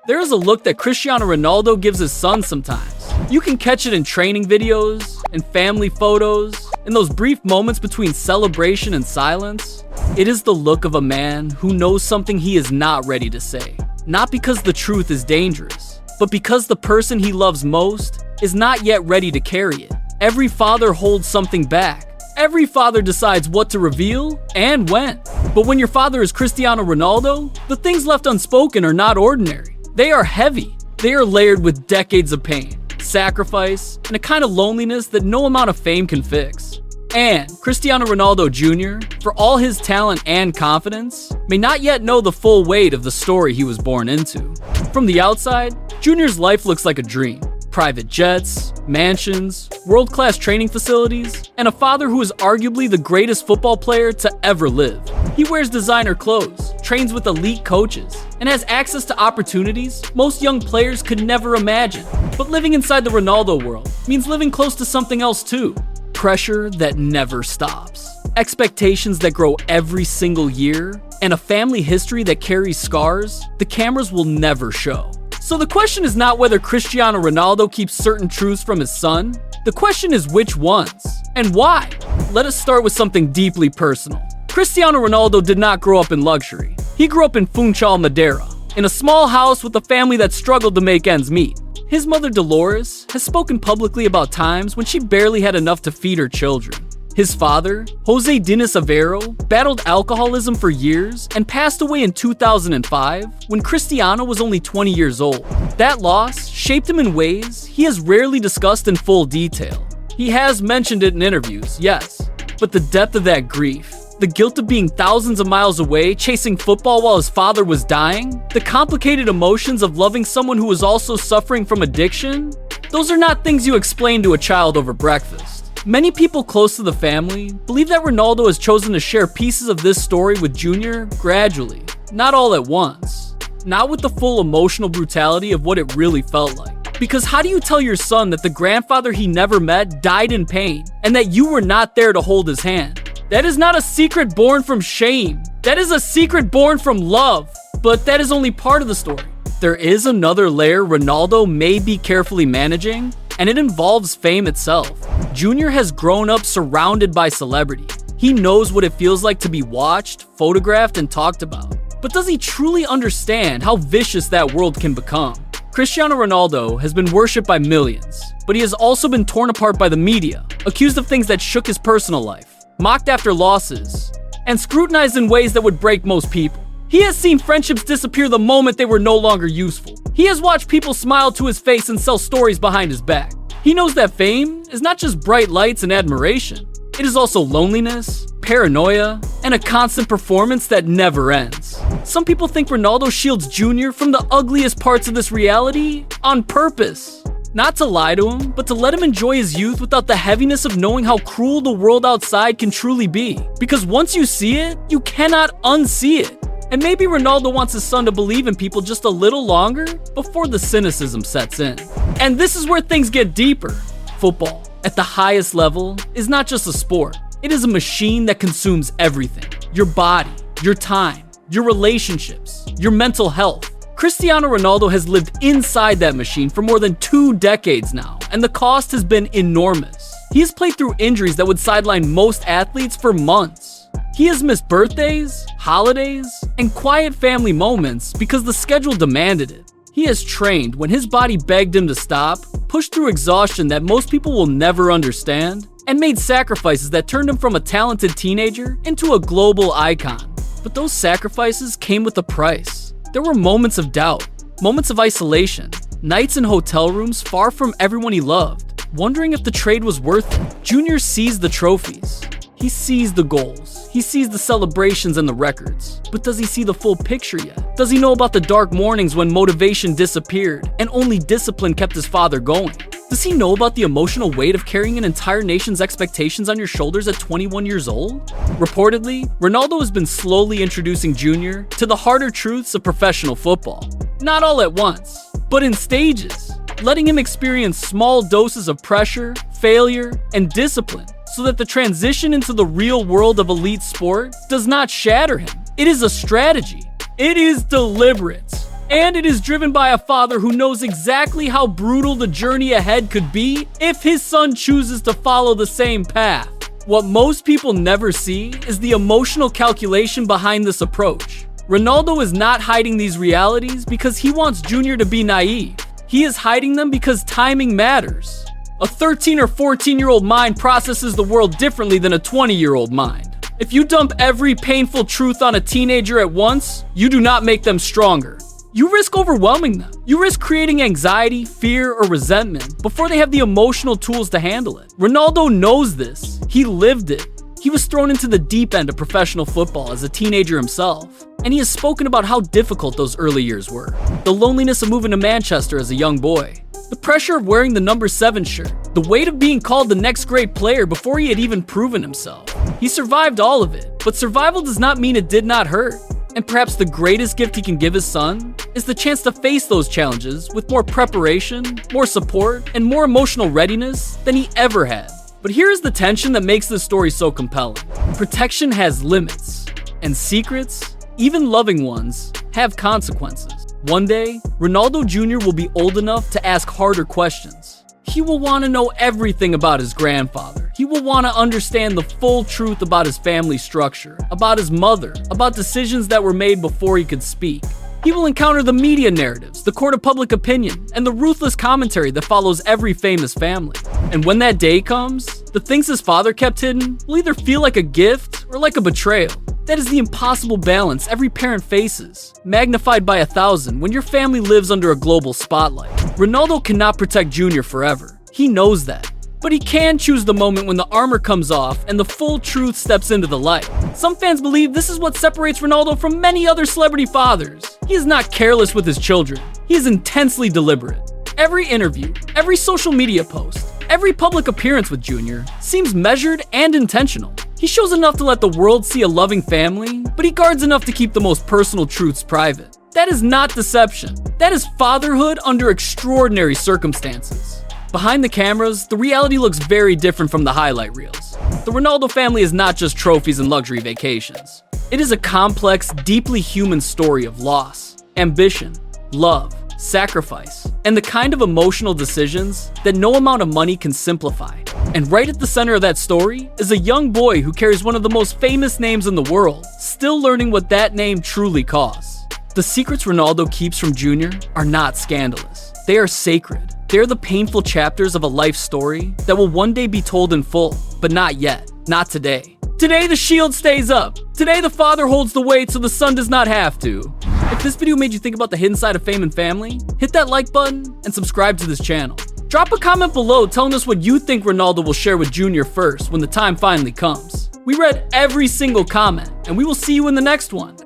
There is a look that Cristiano Ronaldo gives his son sometimes. You can catch it in training videos, in family photos, in those brief moments between celebration and silence. It is the look of a man who knows something he is not ready to say. Not because the truth is dangerous, but because the person he loves most is not yet ready to carry it. Every father holds something back. Every father decides what to reveal and when. But when your father is Cristiano Ronaldo, the things left unspoken are not ordinary. They are heavy. They are layered with decades of pain, sacrifice, and a kind of loneliness that no amount of fame can fix. And Cristiano Ronaldo Jr., for all his talent and confidence, may not yet know the full weight of the story he was born into. From the outside, Junior's life looks like a dream. Private jets, mansions, world-class training facilities, and a father who is arguably the greatest football player to ever live. He wears designer clothes, trains with elite coaches, and has access to opportunities most young players could never imagine. But living inside the Ronaldo world means living close to something else too. Pressure that never stops. Expectations that grow every single year, and a family history that carries scars the cameras will never show. So the question is not whether Cristiano Ronaldo keeps certain truths from his son. The question is which ones, and why. Let us start with something deeply personal. Cristiano Ronaldo did not grow up in luxury. He grew up in Funchal, Madeira, in a small house with a family that struggled to make ends meet. His mother, Dolores, has spoken publicly about times when she barely had enough to feed her children. His father, Jose Dinis Aveiro, battled alcoholism for years and passed away in 2005 when Cristiano was only 20 years old. That loss shaped him in ways he has rarely discussed in full detail. He has mentioned it in interviews, yes, but the depth of that grief, the guilt of being thousands of miles away chasing football while his father was dying, the complicated emotions of loving someone who was also suffering from addiction, those are not things you explain to a child over breakfast. Many people close to the family believe that Ronaldo has chosen to share pieces of this story with Junior gradually, not all at once, not with the full emotional brutality of what it really felt like. Because how do you tell your son that the grandfather he never met died in pain and that you were not there to hold his hand? That is not a secret born from shame. That is a secret born from love. But that is only part of the story. There is another layer Ronaldo may be carefully managing, and it involves fame itself. Junior has grown up surrounded by celebrity. He knows what it feels like to be watched, photographed, and talked about. But does he truly understand how vicious that world can become? Cristiano Ronaldo has been worshipped by millions, but he has also been torn apart by the media, accused of things that shook his personal life, mocked after losses, and scrutinized in ways that would break most people. He has seen friendships disappear the moment they were no longer useful. He has watched people smile to his face and sell stories behind his back. He knows that fame is not just bright lights and admiration. It is also loneliness, paranoia, and a constant performance that never ends. Some people think Ronaldo shields Junior from the ugliest parts of this reality on purpose. Not to lie to him, but to let him enjoy his youth without the heaviness of knowing how cruel the world outside can truly be. Because once you see it, you cannot unsee it. And maybe Ronaldo wants his son to believe in people just a little longer before the cynicism sets in. And this is where things get deeper. Football, at the highest level, is not just a sport. It is a machine that consumes everything. Your body, your time, your relationships, your mental health. Cristiano Ronaldo has lived inside that machine for more than 2 decades now, and the cost has been enormous. He has played through injuries that would sideline most athletes for months. He has missed birthdays, holidays, and quiet family moments because the schedule demanded it. He has trained when his body begged him to stop, pushed through exhaustion that most people will never understand, and made sacrifices that turned him from a talented teenager into a global icon. But those sacrifices came with a price. There were moments of doubt, moments of isolation, nights in hotel rooms far from everyone he loved, wondering if the trade was worth it. Junior sees the trophies. He sees the goals, he sees the celebrations and the records, but does he see the full picture yet? Does he know about the dark mornings when motivation disappeared and only discipline kept his father going? Does he know about the emotional weight of carrying an entire nation's expectations on your shoulders at 21 years old? Reportedly, Ronaldo has been slowly introducing Junior to the harder truths of professional football. Not all at once, but in stages, letting him experience small doses of pressure, failure, and discipline, so that the transition into the real world of elite sport does not shatter him. It is a strategy. It is deliberate. And it is driven by a father who knows exactly how brutal the journey ahead could be if his son chooses to follow the same path. What most people never see is the emotional calculation behind this approach. Ronaldo is not hiding these realities because he wants Junior to be naive. He is hiding them because timing matters. A 13 or 14-year-old mind processes the world differently than a 20-year-old mind. If you dump every painful truth on a teenager at once, you do not make them stronger. You risk overwhelming them. You risk creating anxiety, fear, or resentment before they have the emotional tools to handle it. Ronaldo knows this. He lived it. He was thrown into the deep end of professional football as a teenager himself, and he has spoken about how difficult those early years were. The loneliness of moving to Manchester as a young boy, the pressure of wearing the number 7 shirt, the weight of being called the next great player before he had even proven himself. He survived all of it, but survival does not mean it did not hurt. And perhaps the greatest gift he can give his son is the chance to face those challenges with more preparation, more support, and more emotional readiness than he ever had. But here is the tension that makes this story so compelling. Protection has limits, and secrets, even loving ones, have consequences. One day, Ronaldo Jr. will be old enough to ask harder questions. He will want to know everything about his grandfather. He will want to understand the full truth about his family structure, about his mother, about decisions that were made before he could speak. He will encounter the media narratives, the court of public opinion, and the ruthless commentary that follows every famous family. And when that day comes, the things his father kept hidden will either feel like a gift or like a betrayal. That is the impossible balance every parent faces, magnified by 1,000 when your family lives under a global spotlight. Ronaldo cannot protect Junior forever. He knows that. But he can choose the moment when the armor comes off and the full truth steps into the light. Some fans believe this is what separates Ronaldo from many other celebrity fathers. He is not careless with his children. He is intensely deliberate. Every interview, every social media post, every public appearance with Junior seems measured and intentional. He shows enough to let the world see a loving family, but he guards enough to keep the most personal truths private. That is not deception. That is fatherhood under extraordinary circumstances. Behind the cameras, the reality looks very different from the highlight reels. The Ronaldo family is not just trophies and luxury vacations. It is a complex, deeply human story of loss, ambition, love, sacrifice, and the kind of emotional decisions that no amount of money can simplify. And right at the center of that story is a young boy who carries one of the most famous names in the world, still learning what that name truly costs. The secrets Ronaldo keeps from Junior are not scandalous. They are sacred. They're the painful chapters of a life story that will one day be told in full, but not yet, not today. Today the shield stays up. Today the father holds the weight so the son does not have to. If this video made you think about the hidden side of fame and family, hit that like button and subscribe to this channel. Drop a comment below telling us what you think Ronaldo will share with Junior first when the time finally comes. We read every single comment, and we will see you in the next one.